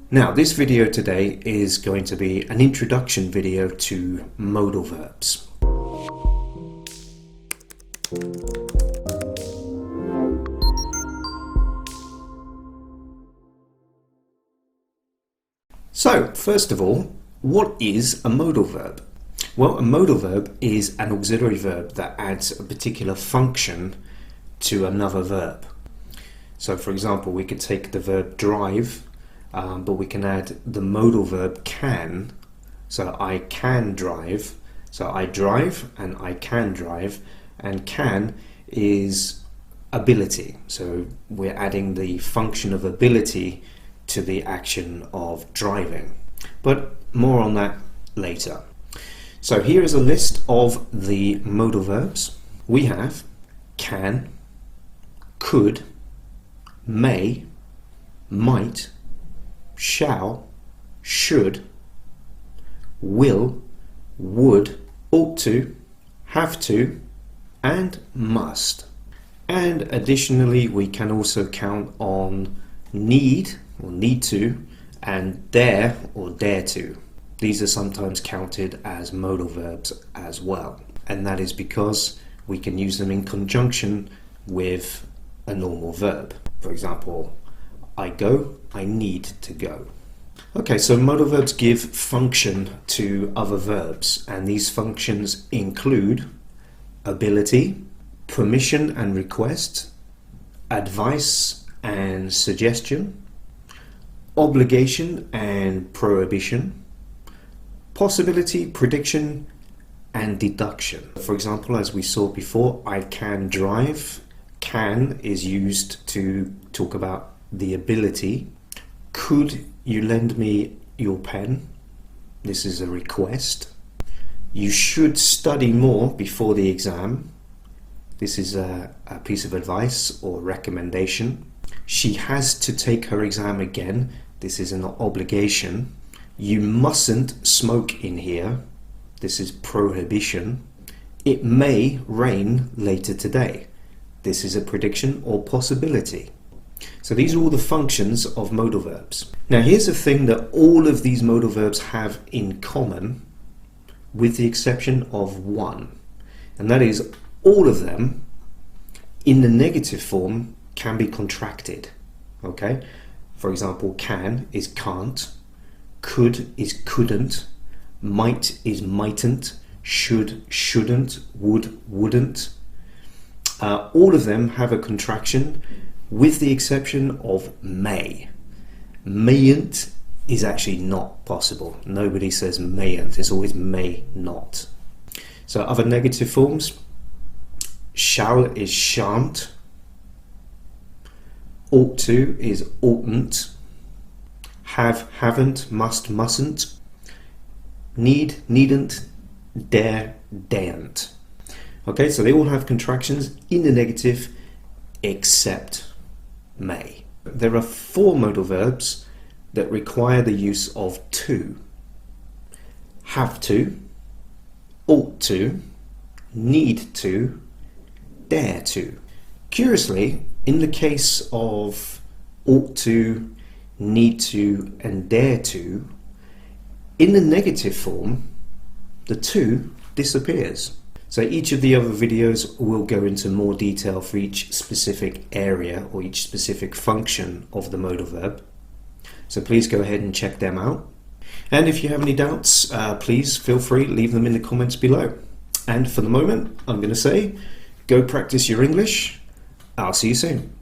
Now, this video today is going to be an introduction video to modal verbs. So, first of all, what is a modal verb? Well, a modal verb is an auxiliary verb that adds a particular function to another verb. So, for example, we could take the verb drive, but we can add the modal verb can. So I can drive. So I drive and I can drive, and can is ability. So we're adding the function of ability to the action of driving. But more on that later. So here is a list of the modal verbs. We have can, could, may, might, shall, should, will, would, ought to, have to, and must. And additionally, we can also count on need or need to, and dare or dare to. These are sometimes counted as modal verbs as well, and that is because we can use them in conjunction with a normal verb. For example, I go, I need to go. Okay, so modal verbs give function to other verbs, and these functions include ability, permission and request, advice and suggestion, obligation and prohibition, possibility, prediction, and deduction. For example, as we saw before, I can drive. Can is used to talk about the ability. Could you lend me your pen? This is a request. You should study more before the exam. This is a piece of advice or recommendation. She has to take her exam again. This is an obligation. You mustn't smoke in here. This is prohibition. It may rain later today. This is a prediction or possibility. So these are all the functions of modal verbs. Now here's the thing that all of these modal verbs have in common, with the exception of one, and that is all of them in the negative form can be contracted. Okay, for example, can is can't, could is couldn't, might is mightn't, should shouldn't, would wouldn't. All of them have a contraction, with the exception of may. Mayn't is actually not possible. Nobody says mayn't, it's always may not. So other negative forms, shall is shan't, ought to is oughtn't, have, haven't, must, mustn't, need, needn't, dare, daren't. Okay, so they all have contractions in the negative except may. There are 4 modal verbs that require the use of to. Have to, ought to, need to, dare to. Curiously, in the case of ought to, need to, and dare to, in the negative form, the to disappears. So each of the other videos will go into more detail for each specific area or each specific function of the modal verb. So please go ahead and check them out. And if you have any doubts, please feel free to leave them in the comments below. And for the moment, I'm going to say, go practice your English. I'll see you soon.